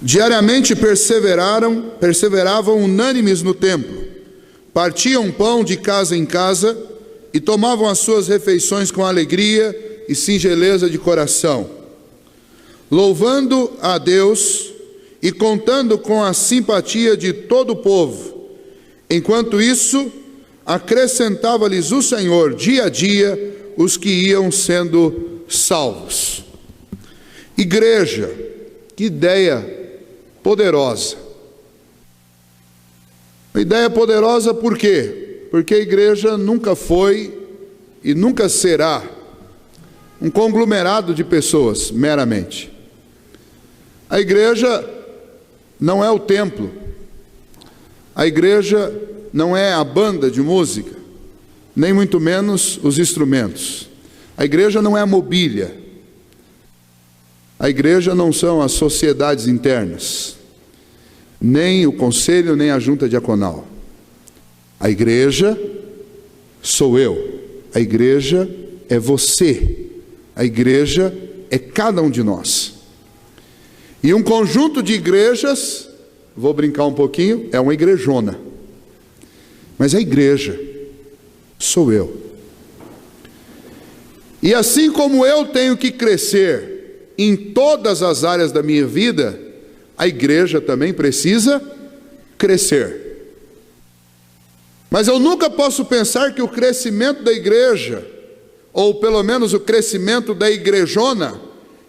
Diariamente perseveravam unânimes no templo, partiam pão de casa em casa e tomavam as suas refeições com alegria e singeleza de coração, louvando a Deus e contando com a simpatia de todo o povo. Enquanto isso, acrescentava-lhes o Senhor dia a dia os que iam sendo salvos. Igreja, que ideia poderosa. Uma ideia poderosa por quê? Porque a igreja nunca foi e nunca será um conglomerado de pessoas, meramente. A igreja não é o templo. A igreja não é a banda de música, nem muito menos os instrumentos. A igreja não é a mobília. A igreja não são as sociedades internas, nem o conselho, nem a junta diaconal. A igreja sou eu. A igreja é você. A igreja é cada um de nós. E um conjunto de igrejas, vou brincar um pouquinho, é uma igrejona. Mas a igreja sou eu. E assim como eu tenho que crescer em todas as áreas da minha vida, a igreja também precisa crescer. Mas eu nunca posso pensar que o crescimento da igreja, ou pelo menos o crescimento da igrejona,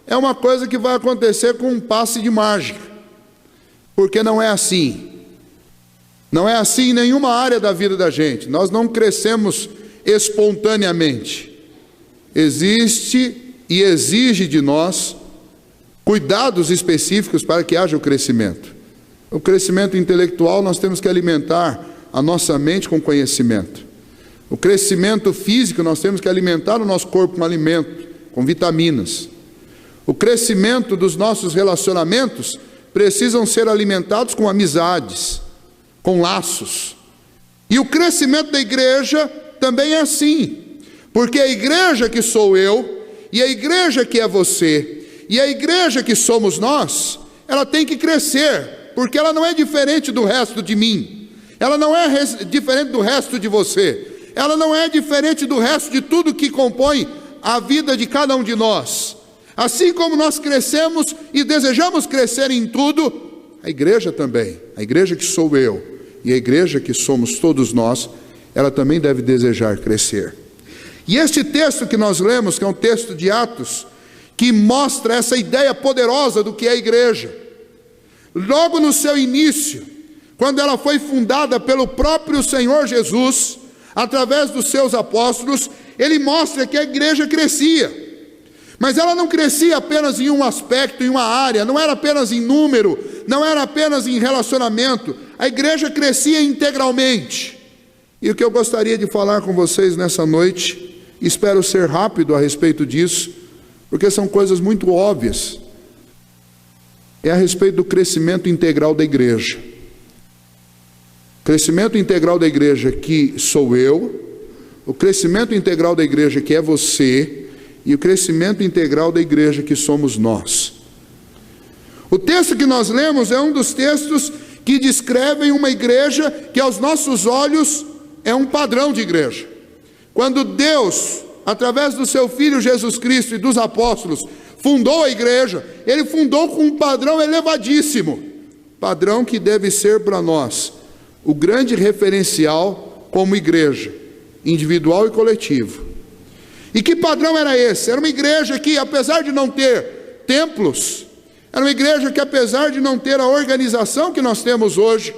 é uma coisa que vai acontecer com um passe de mágica, porque não é assim. Não é assim em nenhuma área da vida da gente. Nós não crescemos espontaneamente. Existe e exige de nós cuidados específicos para que haja o crescimento. O crescimento intelectual, nós temos que alimentar a nossa mente com conhecimento. O crescimento físico, nós temos que alimentar o nosso corpo com alimento, com vitaminas. O crescimento dos nossos relacionamentos precisam ser alimentados com amizades, com laços. E o crescimento da igreja também é assim, porque a igreja que sou eu, e a igreja que é você, e a igreja que somos nós, ela tem que crescer, porque ela não é diferente do resto de mim, ela não é diferente do resto de você, ela não é diferente do resto de tudo que compõe a vida de cada um de nós. Assim como nós crescemos e desejamos crescer em tudo, a igreja também, a igreja que sou eu, e a igreja que somos todos nós, ela também deve desejar crescer. E este texto que nós lemos, que é um texto de Atos, que mostra essa ideia poderosa do que é a igreja. Logo no seu início, quando ela foi fundada pelo próprio Senhor Jesus, através dos seus apóstolos, ele mostra que a igreja crescia. Mas ela não crescia apenas em um aspecto, em uma área, não era apenas em número, não era apenas em relacionamento. A igreja crescia integralmente. E o que eu gostaria de falar com vocês nessa noite, espero ser rápido a respeito disso, porque são coisas muito óbvias, é a respeito do crescimento integral da igreja. Crescimento integral da igreja que sou eu, o crescimento integral da igreja que é você, e o crescimento integral da igreja que somos nós. O texto que nós lemos é um dos textos que descrevem uma igreja que aos nossos olhos é um padrão de igreja. Quando Deus, através do seu Filho Jesus Cristo e dos apóstolos, fundou a igreja, Ele fundou com um padrão elevadíssimo, padrão que deve ser para nós o grande referencial como igreja, individual e coletivo. E que padrão era esse? Era uma igreja que, apesar de não ter templos, era uma igreja que, apesar de não ter a organização que nós temos hoje,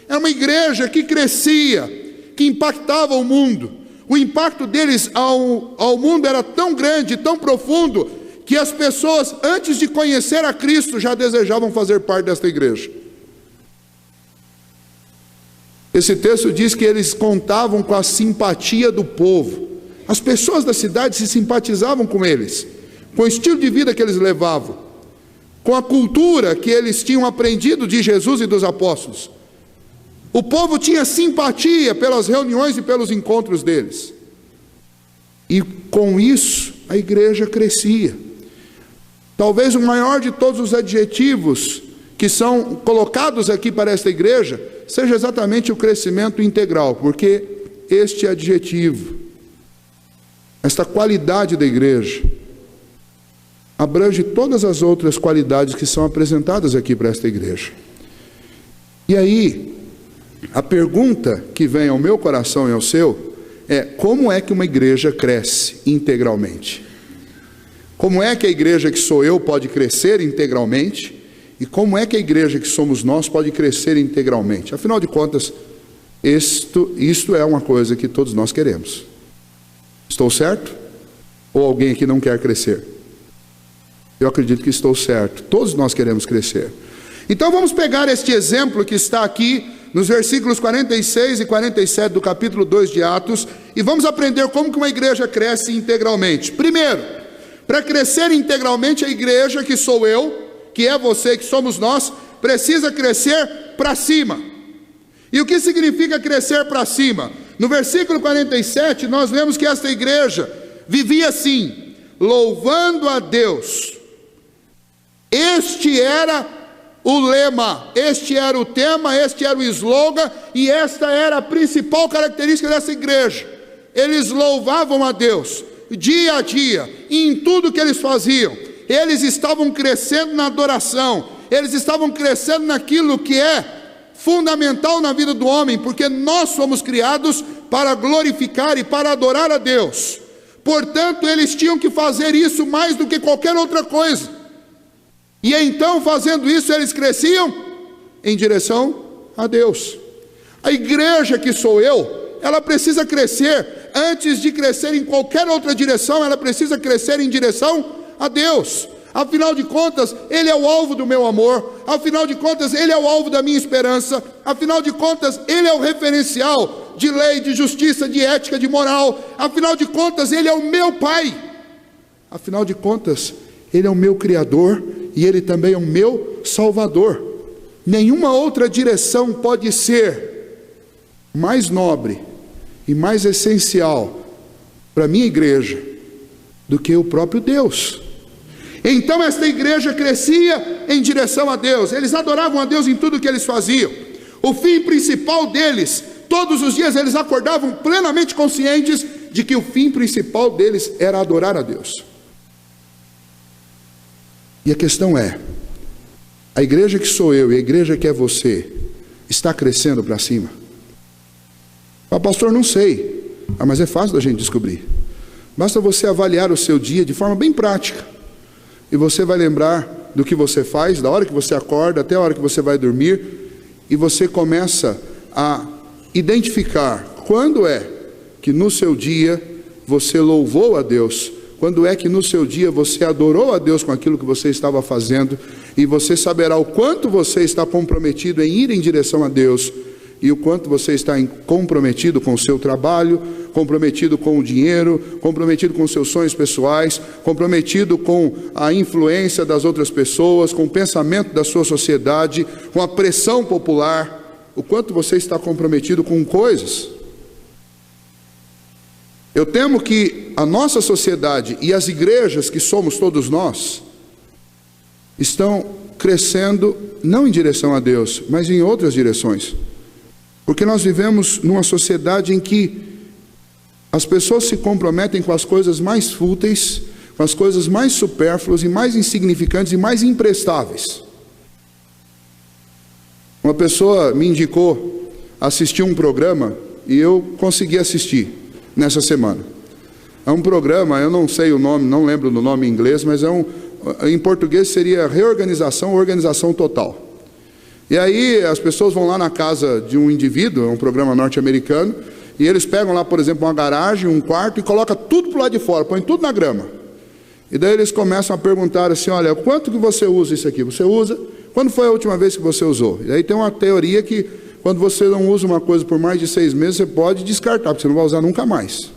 era uma igreja que crescia, que impactava o mundo. O impacto deles ao mundo era tão grande, tão profundo, que as pessoas, antes de conhecer a Cristo, já desejavam fazer parte desta igreja. Esse texto diz que eles contavam com a simpatia do povo. As pessoas da cidade se simpatizavam com eles, com o estilo de vida que eles levavam, com a cultura que eles tinham aprendido de Jesus e dos apóstolos. O povo tinha simpatia pelas reuniões e pelos encontros deles. E com isso, a igreja crescia. Talvez o maior de todos os adjetivos que são colocados aqui para esta igreja seja exatamente o crescimento integral, porque este adjetivo, esta qualidade da igreja, abrange todas as outras qualidades que são apresentadas aqui para esta igreja. E aí, a pergunta que vem ao meu coração e ao seu é: como é que uma igreja cresce integralmente? Como é que a igreja que sou eu pode crescer integralmente? E como é que a igreja que somos nós pode crescer integralmente? Afinal de contas, isto é uma coisa que todos nós queremos. Estou certo? Ou alguém aqui não quer crescer? Eu acredito que estou certo. Todos nós queremos crescer. Então vamos pegar este exemplo que está aqui nos versículos 46 e 47 do capítulo 2 de Atos, e vamos aprender como que uma igreja cresce integralmente. Primeiro, para crescer integralmente, a igreja que sou eu, que é você, que somos nós, precisa crescer para cima. E o que significa crescer para cima? No versículo 47, nós vemos que esta igreja vivia assim, louvando a Deus. Este era o lema, este era o tema, este era o slogan, e esta era a principal característica dessa igreja. Eles louvavam a Deus, dia a dia, e em tudo que eles faziam. Eles estavam crescendo na adoração, eles estavam crescendo naquilo que é fundamental na vida do homem, porque nós somos criados para glorificar e para adorar a Deus. Portanto, eles tinham que fazer isso mais do que qualquer outra coisa. E então, fazendo isso, eles cresciam em direção a Deus. A igreja que sou eu, ela precisa crescer, antes de crescer em qualquer outra direção, ela precisa crescer em direção a Deus. Afinal de contas, Ele é o alvo do meu amor, afinal de contas, Ele é o alvo da minha esperança, afinal de contas, Ele é o referencial de lei, de justiça, de ética, de moral, afinal de contas, Ele é o meu Pai, afinal de contas, Ele é o meu Criador, e Ele também é o meu Salvador. Nenhuma outra direção pode ser mais nobre e mais essencial para a minha igreja do que o próprio Deus. Então esta igreja crescia em direção a Deus, eles adoravam a Deus em tudo que eles faziam. O fim principal deles, todos os dias eles acordavam plenamente conscientes de que o fim principal deles era adorar a Deus. E a questão é, a igreja que sou eu e a igreja que é você, está crescendo para cima? Pastor, não sei, mas é fácil da gente descobrir. Basta você avaliar o seu dia de forma bem prática, e você vai lembrar do que você faz, da hora que você acorda até a hora que você vai dormir, e você começa a identificar quando é que no seu dia você louvou a Deus, quando é que no seu dia você adorou a Deus com aquilo que você estava fazendo, e você saberá o quanto você está comprometido em ir em direção a Deus, e o quanto você está comprometido com o seu trabalho, comprometido com o dinheiro, comprometido com os seus sonhos pessoais, comprometido com a influência das outras pessoas, com o pensamento da sua sociedade, com a pressão popular, o quanto você está comprometido com coisas. Eu temo que a nossa sociedade e as igrejas que somos todos nós, estão crescendo não em direção a Deus, mas em outras direções. Porque nós vivemos numa sociedade em que as pessoas se comprometem com as coisas mais fúteis, com as coisas mais supérfluas e mais insignificantes e mais imprestáveis. Uma pessoa me indicou assistir um programa e eu consegui assistir nessa semana. É um programa, eu não sei o nome, não lembro do nome em inglês, mas em português seria Reorganização, Organização Total. E aí as pessoas vão lá na casa de um indivíduo, é um programa norte-americano, e eles pegam lá, por exemplo, uma garagem, um quarto, e colocam tudo para o lado de fora, põem tudo na grama. E daí eles começam a perguntar assim, olha, quanto que você usa isso aqui? Você usa? Quando foi a última vez que você usou? E aí tem uma teoria que quando você não usa uma coisa por mais de 6 meses, você pode descartar, porque você não vai usar nunca mais.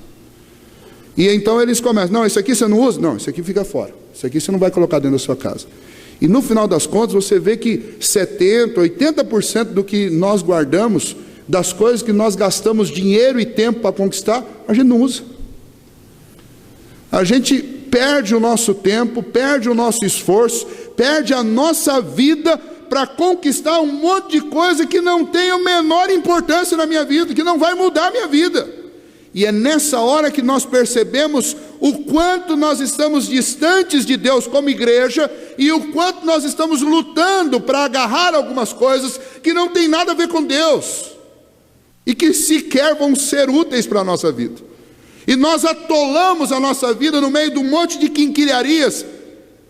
E então eles começam, não, isso aqui você não usa? Não, isso aqui fica fora. Isso aqui você não vai colocar dentro da sua casa. E no final das contas, você vê que 70%, 80% do que nós guardamos, das coisas que nós gastamos dinheiro e tempo para conquistar, a gente não usa. A gente perde o nosso tempo, perde o nosso esforço, perde a nossa vida para conquistar um monte de coisa que não tem a menor importância na minha vida, que não vai mudar a minha vida. E é nessa hora que nós percebemos o quanto nós estamos distantes de Deus como igreja e o quanto nós estamos lutando para agarrar algumas coisas que não tem nada a ver com Deus e que sequer vão ser úteis para a nossa vida. E nós atolamos a nossa vida no meio de um monte de quinquilharias,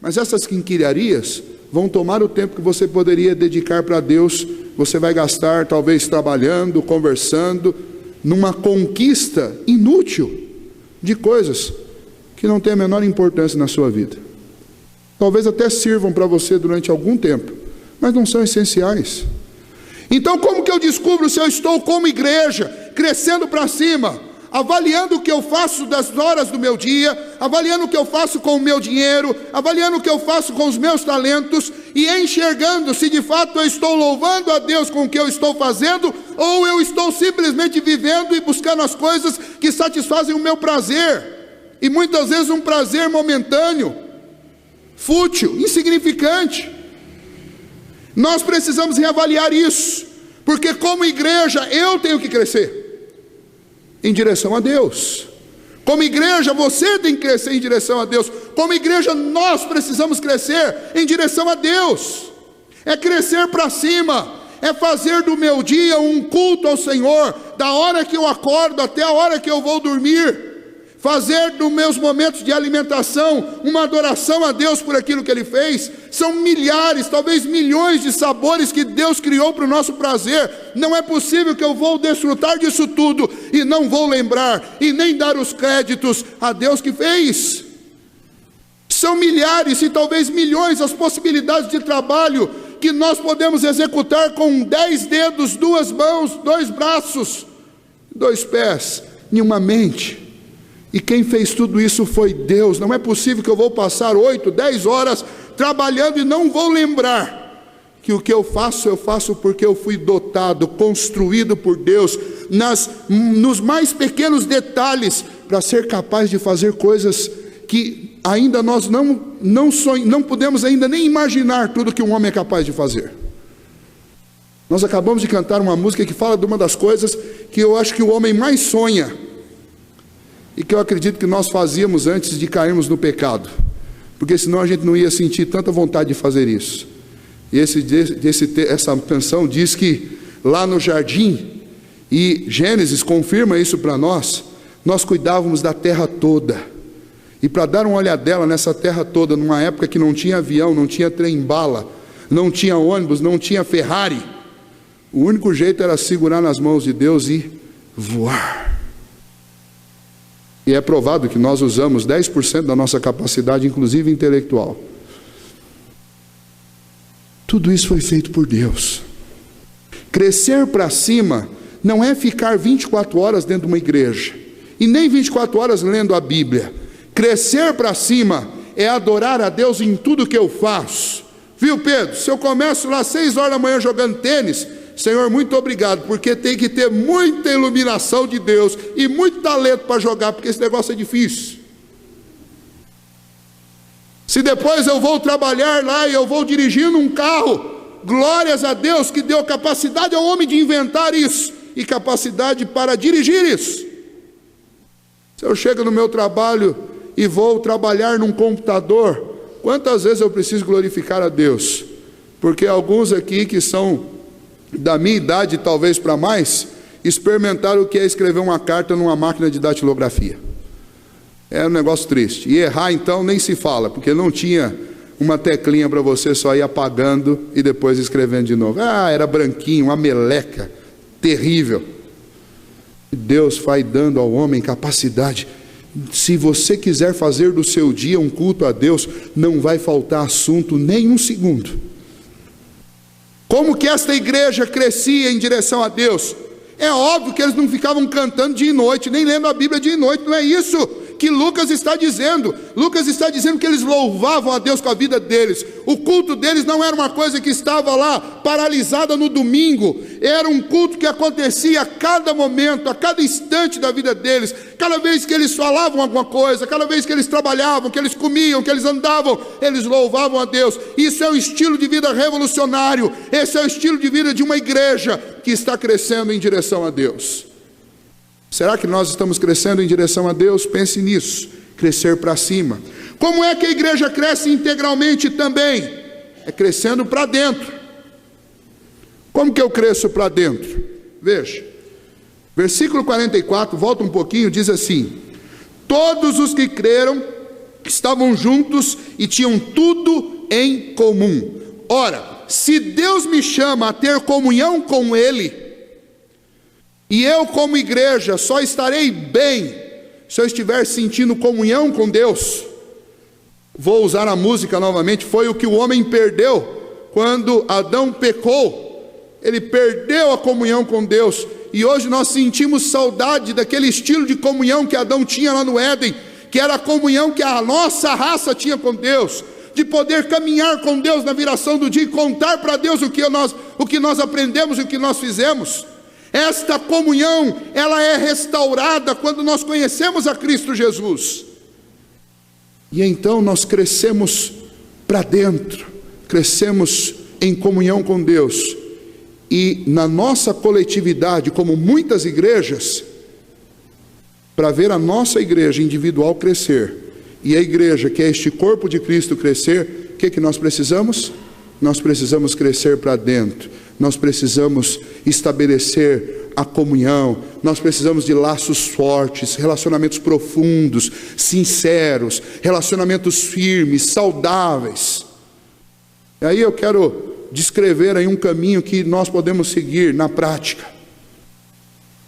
mas essas quinquilharias vão tomar o tempo que você poderia dedicar para Deus. Você vai gastar talvez trabalhando, conversando, numa conquista inútil de coisas que não têm a menor importância na sua vida. Talvez até sirvam para você durante algum tempo, mas não são essenciais. Então como que eu descubro se eu estou como igreja, crescendo para cima, avaliando o que eu faço das horas do meu dia, avaliando o que eu faço com o meu dinheiro, avaliando o que eu faço com os meus talentos e enxergando se de fato eu estou louvando a Deus com o que eu estou fazendo ou eu estou simplesmente vivendo e buscando as coisas que satisfazem o meu prazer, e muitas vezes um prazer momentâneo, fútil, insignificante. Nós precisamos reavaliar isso, porque como igreja eu tenho que crescer em direção a Deus. Como igreja você tem que crescer em direção a Deus. Como igreja nós precisamos crescer em direção a Deus. É crescer para cima, é fazer do meu dia um culto ao Senhor, da hora que eu acordo até a hora que eu vou dormir. Fazer dos meus momentos de alimentação uma adoração a Deus por aquilo que Ele fez. São milhares, talvez milhões de sabores que Deus criou para o nosso prazer. Não é possível que eu vou desfrutar disso tudo e não vou lembrar e nem dar os créditos a Deus que fez. São milhares e talvez milhões as possibilidades de trabalho que nós podemos executar com 10 dedos, 2 mãos, 2 braços, 2 pés, em uma mente. E quem fez tudo isso foi Deus. Não é possível que eu vou passar 8, 10 horas trabalhando e não vou lembrar que o que eu faço porque eu fui dotado, construído por Deus, nos mais pequenos detalhes, para ser capaz de fazer coisas que ainda nós não podemos ainda nem imaginar tudo que um homem é capaz de fazer. Nós acabamos de cantar uma música que fala de uma das coisas que eu acho que o homem mais sonha, e que eu acredito que nós fazíamos antes de cairmos no pecado, porque senão a gente não ia sentir tanta vontade de fazer isso. E essa canção diz que lá no jardim, e Gênesis confirma isso para nós cuidávamos da terra toda, e para dar uma olhadela nessa terra toda, numa época que não tinha avião, não tinha trem-bala, não tinha ônibus, não tinha Ferrari, o único jeito era segurar nas mãos de Deus e voar. E é provado que nós usamos 10% da nossa capacidade, inclusive intelectual. Tudo isso foi feito por Deus. Crescer para cima não é ficar 24 horas dentro de uma igreja, e nem 24 horas lendo a Bíblia. Crescer para cima é adorar a Deus em tudo que eu faço. Viu, Pedro? Se eu começo lá 6 horas da manhã jogando tênis, Senhor, muito obrigado, porque tem que ter muita iluminação de Deus e muito talento para jogar, porque esse negócio é difícil. Se depois eu vou trabalhar lá e eu vou dirigindo um carro, glórias a Deus que deu capacidade ao homem de inventar isso e capacidade para dirigir isso. Se eu chego no meu trabalho e vou trabalhar num computador, quantas vezes eu preciso glorificar a Deus? Porque alguns aqui que são da minha idade, talvez para mais, experimentaram o que é escrever uma carta numa máquina de datilografia. É um negócio triste. E errar então nem se fala, porque não tinha uma teclinha para você só ir apagando e depois escrevendo de novo. Era branquinho, uma meleca terrível. Deus vai dando ao homem capacidade. Se você quiser fazer do seu dia um culto a Deus, não vai faltar assunto nem um segundo. Como que esta igreja crescia em direção a Deus? É óbvio que eles não ficavam cantando dia e noite, nem lendo a Bíblia dia e noite, não é isso que Lucas está dizendo. Lucas está dizendo que eles louvavam a Deus com a vida deles. O culto deles não era uma coisa que estava lá paralisada no domingo. Era um culto que acontecia a cada momento, a cada instante da vida deles. Cada vez que eles falavam alguma coisa, cada vez que eles trabalhavam, que eles comiam, que eles andavam, eles louvavam a Deus. Isso é um estilo de vida revolucionário. Esse é o estilo de vida de uma igreja que está crescendo em direção a Deus. Será que nós estamos crescendo em direção a Deus? Pense nisso, crescer para cima. Como é que a igreja cresce integralmente também? É crescendo para dentro. Como que eu cresço para dentro? Veja, versículo 44, volta um pouquinho, diz assim: todos os que creram estavam juntos e tinham tudo em comum. Ora, se Deus me chama a ter comunhão com Ele, e eu como igreja só estarei bem se eu estiver sentindo comunhão com Deus. Vou usar a música novamente. Foi o que o homem perdeu quando Adão pecou. Ele perdeu a comunhão com Deus. E hoje nós sentimos saudade daquele estilo de comunhão que Adão tinha lá no Éden, que era a comunhão que a nossa raça tinha com Deus, de poder caminhar com Deus na viração do dia e contar para Deus o que nós aprendemos e o que nós fizemos. Esta comunhão, ela é restaurada quando nós conhecemos a Cristo Jesus. E então nós crescemos para dentro, crescemos em comunhão com Deus. E na nossa coletividade, como muitas igrejas, para ver a nossa igreja individual crescer, e a igreja, que é este corpo de Cristo, crescer, o que nós precisamos? Nós precisamos crescer para dentro. Nós precisamos estabelecer a comunhão, nós precisamos de laços fortes, relacionamentos profundos, sinceros, relacionamentos firmes, saudáveis. E aí eu quero descrever aí um caminho que nós podemos seguir na prática.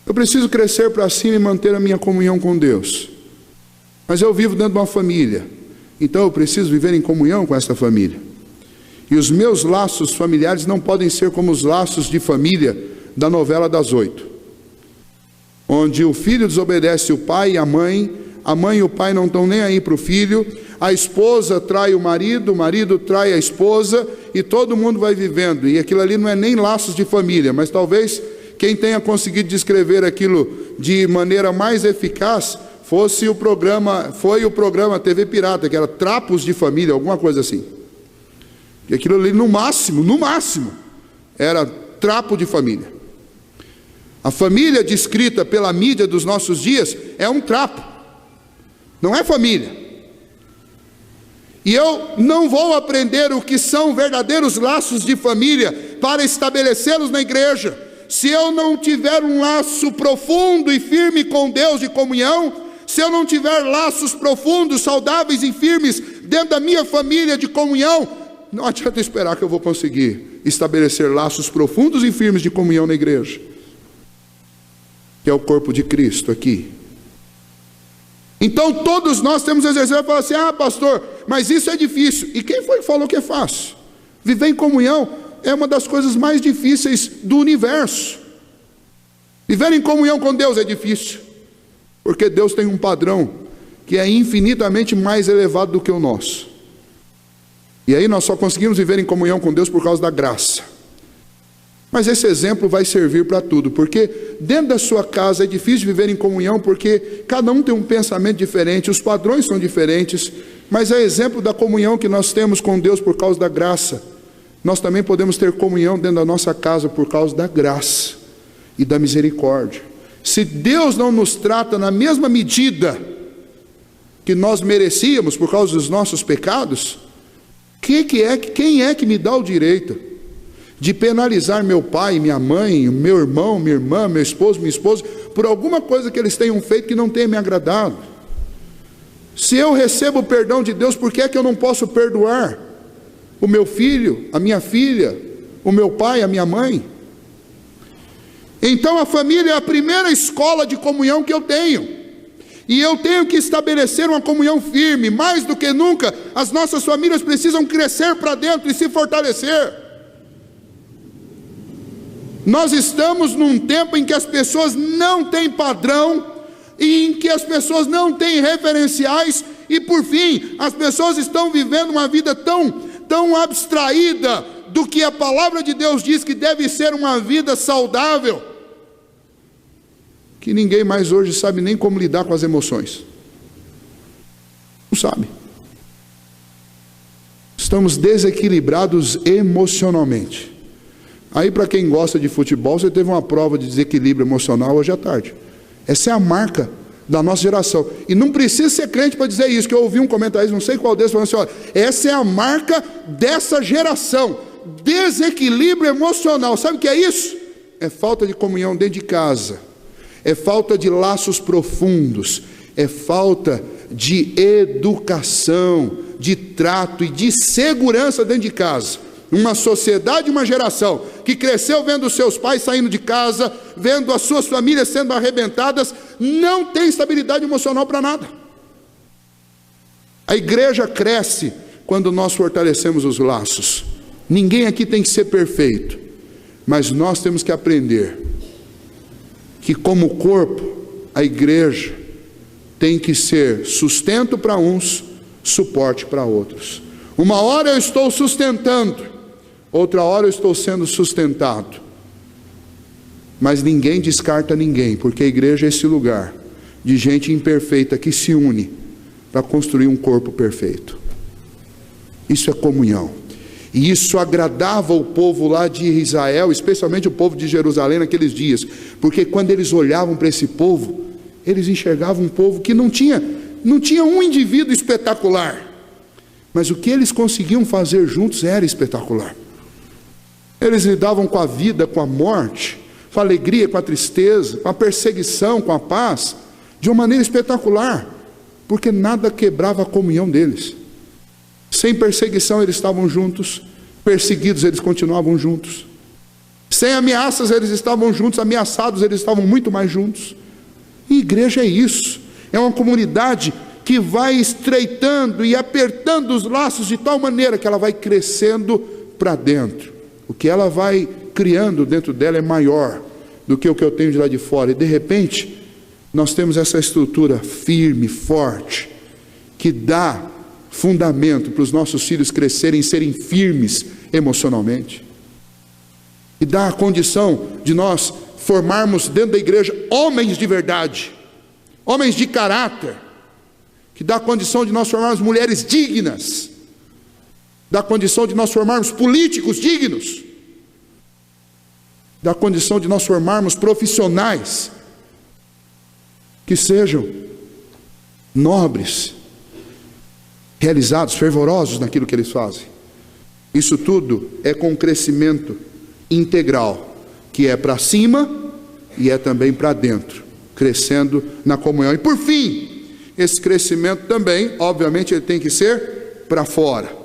Eu preciso crescer para cima e manter a minha comunhão com Deus, mas eu vivo dentro de uma família, então eu preciso viver em comunhão com esta família. E os meus laços familiares não podem ser como os laços de família da novela das 8, onde o filho desobedece o pai e a mãe e o pai não estão nem aí para o filho, a esposa trai o marido trai a esposa, e todo mundo vai vivendo, e aquilo ali não é nem laços de família, mas talvez quem tenha conseguido descrever aquilo de maneira mais eficaz foi o programa TV Pirata, que era Trapos de Família, alguma coisa assim. E aquilo ali no máximo, era trapo de família. A família descrita pela mídia dos nossos dias é um trapo, não é família. E eu não vou aprender o que são verdadeiros laços de família para estabelecê-los na igreja, se eu não tiver um laço profundo e firme com Deus de comunhão, se eu não tiver laços profundos, saudáveis e firmes dentro da minha família de comunhão. Não adianta esperar que eu vou conseguir estabelecer laços profundos e firmes de comunhão na igreja, que é o corpo de Cristo aqui. Então todos nós temos exercício para falar assim: ah, pastor, mas isso é difícil. E quem foi que falou que é fácil? Viver em comunhão é uma das coisas mais difíceis do universo. Viver em comunhão com Deus é difícil, porque Deus tem um padrão que é infinitamente mais elevado do que o nosso. E aí nós só conseguimos viver em comunhão com Deus por causa da graça. Mas esse exemplo vai servir para tudo, porque dentro da sua casa é difícil viver em comunhão, porque cada um tem um pensamento diferente, os padrões são diferentes, mas é exemplo da comunhão que nós temos com Deus por causa da graça. Nós também podemos ter comunhão dentro da nossa casa por causa da graça e da misericórdia. Se Deus não nos trata na mesma medida que nós merecíamos por causa dos nossos pecados, quem é que me dá o direito de penalizar meu pai, minha mãe, meu irmão, minha irmã, meu esposo, minha esposa, por alguma coisa que eles tenham feito que não tenha me agradado? Se eu recebo o perdão de Deus, por que é que eu não posso perdoar o meu filho, a minha filha, o meu pai, a minha mãe? Então a família é a primeira escola de comunhão que eu tenho. E eu tenho que estabelecer uma comunhão firme. Mais do que nunca, as nossas famílias precisam crescer para dentro e se fortalecer. Nós estamos num tempo em que as pessoas não têm padrão, e em que as pessoas não têm referenciais, e por fim, as pessoas estão vivendo uma vida tão abstraída do que a palavra de Deus diz que deve ser uma vida saudável, que ninguém mais hoje sabe nem como lidar com as emoções. Não sabe. Estamos desequilibrados emocionalmente. Aí, para quem gosta de futebol, você teve uma prova de desequilíbrio emocional hoje à tarde. Essa é a marca da nossa geração. E não precisa ser crente para dizer isso, que eu ouvi um comentário, não sei qual deles, falando assim, olha, essa é a marca dessa geração. Desequilíbrio emocional. Sabe o que é isso? É falta de comunhão dentro de casa. É falta de laços profundos. É falta de educação, de trato e de segurança dentro de casa. Uma sociedade, uma geração que cresceu vendo seus pais saindo de casa, vendo as suas famílias sendo arrebentadas, não tem estabilidade emocional para nada. A igreja cresce quando nós fortalecemos os laços. Ninguém aqui tem que ser perfeito, mas nós temos que aprender que, como corpo, a igreja tem que ser sustento para uns, suporte para outros. Uma hora eu estou sustentando, outra hora eu estou sendo sustentado. Mas ninguém descarta ninguém, porque a igreja é esse lugar de gente imperfeita que se une para construir um corpo perfeito. Isso é comunhão. E isso agradava o povo lá de Israel, especialmente o povo de Jerusalém naqueles dias, porque quando eles olhavam para esse povo, eles enxergavam um povo que não tinha um indivíduo espetacular, mas o que eles conseguiam fazer juntos era espetacular. Eles lidavam com a vida, com a morte, com a alegria, com a tristeza, com a perseguição, com a paz, de uma maneira espetacular, porque nada quebrava a comunhão deles. Sem perseguição eles estavam juntos, perseguidos eles continuavam juntos, sem ameaças eles estavam juntos, ameaçados eles estavam muito mais juntos. E igreja é isso, é uma comunidade que vai estreitando e apertando os laços de tal maneira que ela vai crescendo para dentro. O que ela vai criando dentro dela é maior do que o que eu tenho de lá de fora, e de repente nós temos essa estrutura firme, forte, que dá fundamento para os nossos filhos crescerem e serem firmes emocionalmente, e dá a condição de nós formarmos dentro da igreja homens de verdade, homens de caráter, que dá a condição de nós formarmos mulheres dignas, dá a condição de nós formarmos políticos dignos, dá a condição de nós formarmos profissionais que sejam nobres, realizados, fervorosos naquilo que eles fazem. Isso tudo é com um crescimento integral, que é para cima e é também para dentro, crescendo na comunhão. E por fim, esse crescimento também, obviamente, ele tem que ser para fora.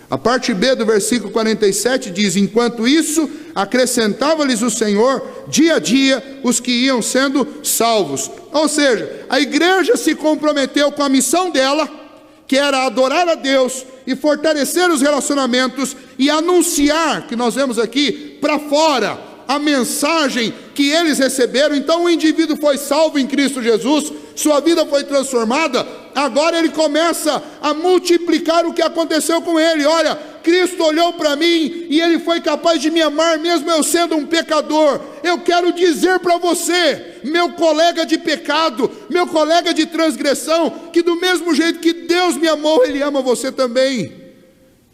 A parte B do versículo 47 diz: enquanto isso, acrescentava-lhes o Senhor dia a dia os que iam sendo salvos. Ou seja, a igreja se comprometeu com a missão dela, que era adorar a Deus e fortalecer os relacionamentos e anunciar, que nós vemos aqui, para fora, a mensagem que eles receberam. Então o indivíduo foi salvo em Cristo Jesus, sua vida foi transformada, agora ele começa a multiplicar o que aconteceu com ele. Olha, Cristo olhou para mim e ele foi capaz de me amar mesmo eu sendo um pecador. Eu quero dizer para você, meu colega de pecado, meu colega de transgressão, que do mesmo jeito que Deus me amou, Ele ama você também.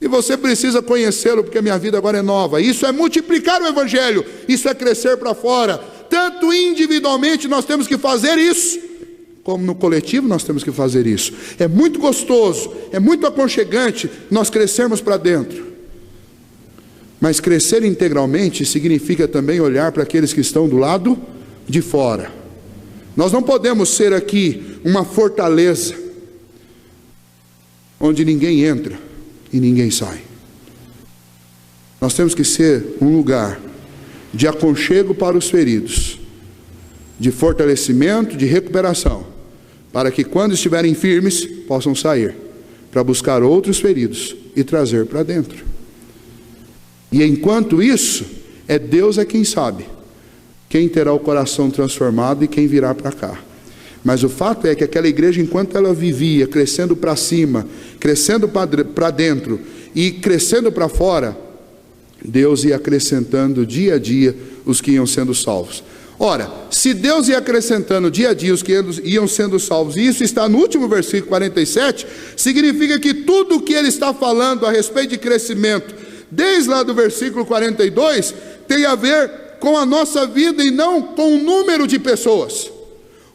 E você precisa conhecê-lo, porque a minha vida agora é nova. Isso é multiplicar o Evangelho, isso é crescer para fora. Tanto individualmente nós temos que fazer isso, como no coletivo nós temos que fazer isso. É muito gostoso, é muito aconchegante nós crescermos para dentro. Mas crescer integralmente significa também olhar para aqueles que estão do lado de fora. Nós não podemos ser aqui uma fortaleza onde ninguém entra e ninguém sai. Nós temos que ser um lugar de aconchego para os feridos, de fortalecimento, de recuperação, para que quando estiverem firmes, possam sair, para buscar outros feridos e trazer para dentro. E enquanto isso, é Deus quem sabe quem terá o coração transformado e quem virá para cá. Mas o fato é que aquela igreja, enquanto ela vivia crescendo para cima, crescendo para dentro e crescendo para fora, Deus ia acrescentando dia a dia os que iam sendo salvos. Ora, se Deus ia acrescentando dia a dia os que iam sendo salvos, e isso está no último versículo 47, significa que tudo o que ele está falando a respeito de crescimento, desde lá do versículo 42, tem a ver com a nossa vida e não com o número de pessoas.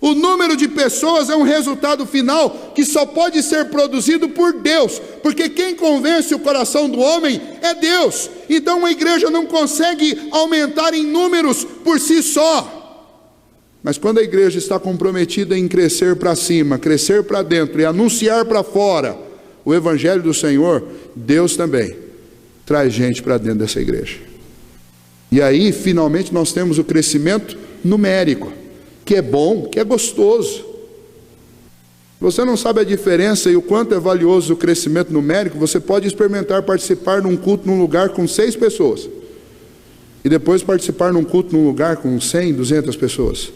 O número de pessoas é um resultado final que só pode ser produzido por Deus, porque quem convence o coração do homem é Deus. Então uma igreja não consegue aumentar em números por si só. Mas quando a igreja está comprometida em crescer para cima, crescer para dentro e anunciar para fora o evangelho do Senhor, Deus também traz gente para dentro dessa igreja. E aí finalmente nós temos o crescimento numérico, que é bom, que é gostoso. Você não sabe a diferença e o quanto é valioso o crescimento numérico. Você pode experimentar participar num culto num lugar com 6 pessoas e depois participar num culto num lugar com 100, 200 pessoas.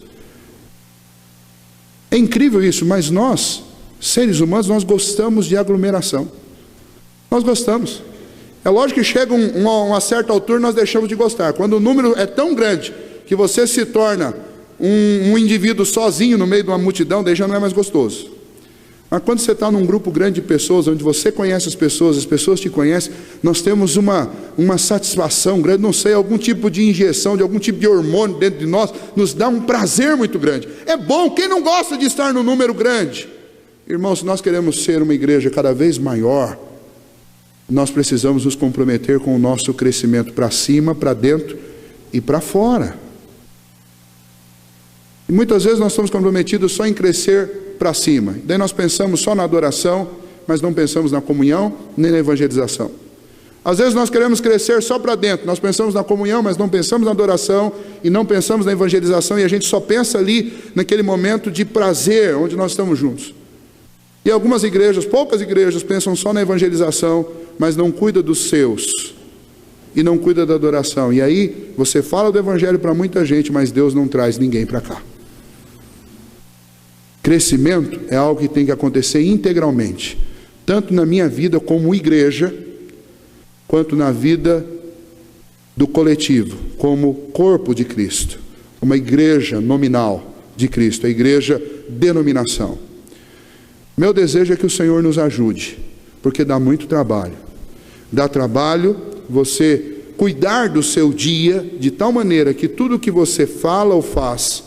É incrível isso, mas nós, seres humanos, nós gostamos de aglomeração. Nós gostamos. É lógico que chega uma certa altura nós deixamos de gostar. Quando o número é tão grande que você se torna um indivíduo sozinho no meio de uma multidão, daí já não é mais gostoso. Mas quando você está num grupo grande de pessoas, onde você conhece as pessoas te conhecem, nós temos uma satisfação grande, não sei, algum tipo de injeção, de algum tipo de hormônio dentro de nós, nos dá um prazer muito grande. É bom, quem não gosta de estar no número grande? Irmãos, se nós queremos ser uma igreja cada vez maior, nós precisamos nos comprometer com o nosso crescimento para cima, para dentro e para fora. E muitas vezes nós estamos comprometidos só em crescer para cima. Daí nós pensamos só na adoração, mas não pensamos na comunhão, nem na evangelização. Às vezes nós queremos crescer só para dentro. Nós pensamos na comunhão, mas não pensamos na adoração e não pensamos na evangelização. E a gente só pensa ali naquele momento de prazer, onde nós estamos juntos. E algumas igrejas, poucas igrejas, pensam só na evangelização, mas não cuida dos seus. E não cuida da adoração. E aí você fala do evangelho para muita gente, mas Deus não traz ninguém para cá. Crescimento é algo que tem que acontecer integralmente, tanto na minha vida como igreja, quanto na vida do coletivo, como corpo de Cristo, uma igreja nominal de Cristo, a igreja denominação. Meu desejo é que o Senhor nos ajude, porque dá muito trabalho. Dá trabalho você cuidar do seu dia de tal maneira que tudo que você fala ou faz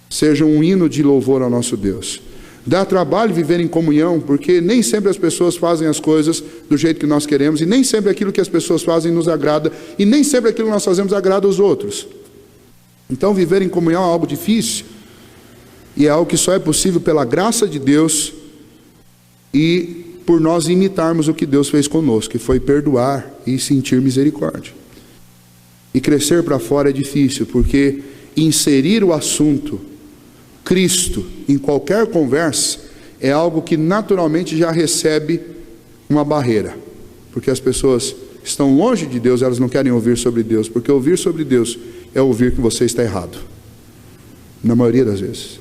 seja um hino de louvor ao nosso Deus. Dá trabalho viver em comunhão, porque nem sempre as pessoas fazem as coisas do jeito que nós queremos, e nem sempre aquilo que as pessoas fazem nos agrada, e nem sempre aquilo que nós fazemos agrada aos outros. Então viver em comunhão é algo difícil, e é algo que só é possível pela graça de Deus, e por nós imitarmos o que Deus fez conosco, que foi perdoar e sentir misericórdia. E crescer para fora é difícil, porque inserir o assunto Cristo em qualquer conversa é algo que naturalmente já recebe uma barreira, porque as pessoas estão longe de Deus, elas não querem ouvir sobre Deus, porque ouvir sobre Deus é ouvir que você está errado, na maioria das vezes.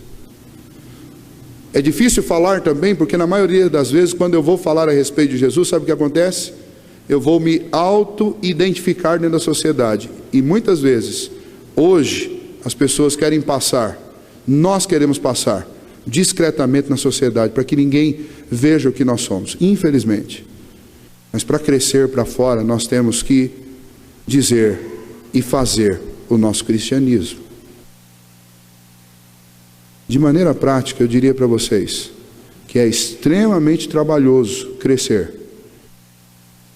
É difícil falar também, porque na maioria das vezes, quando eu vou falar a respeito de Jesus, sabe o que acontece? Eu vou me auto-identificar dentro da sociedade, e muitas vezes, hoje, as pessoas querem passar, nós queremos passar discretamente na sociedade, para que ninguém veja o que nós somos, infelizmente. Mas para crescer para fora, nós temos que dizer e fazer o nosso cristianismo. De maneira prática, eu diria para vocês que é extremamente trabalhoso crescer,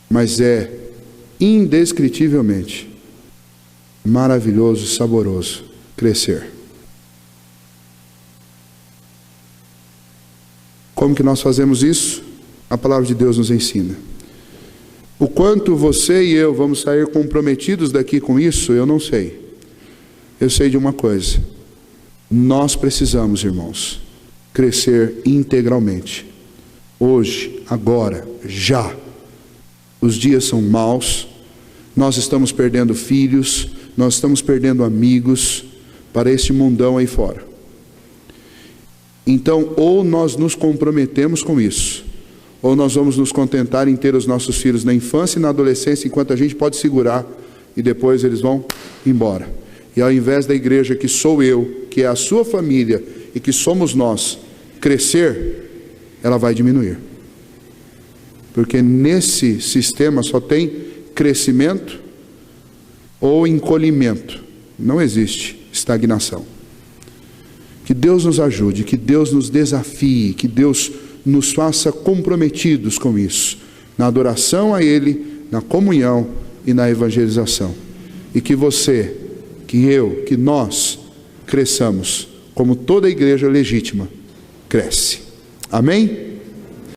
mas é indescritivelmente maravilhoso e saboroso crescer. Como que nós fazemos isso? A palavra de Deus nos ensina. O quanto você e eu vamos sair comprometidos daqui com isso, eu não sei. Eu sei de uma coisa: nós precisamos, irmãos, crescer integralmente. Hoje, agora, já. Os dias são maus, nós estamos perdendo filhos, nós estamos perdendo amigos para este mundão aí fora. Então, ou nós nos comprometemos com isso, ou nós vamos nos contentar em ter os nossos filhos na infância e na adolescência, enquanto a gente pode segurar, e depois eles vão embora. E ao invés da igreja, que sou eu, que é a sua família, e que somos nós, crescer, ela vai diminuir. Porque nesse sistema só tem crescimento ou encolhimento. Não existe estagnação. Que Deus nos ajude, que Deus nos desafie, que Deus nos faça comprometidos com isso, na adoração a Ele, na comunhão e na evangelização. E que você, que eu, que nós cresçamos, como toda igreja legítima cresce. Amém?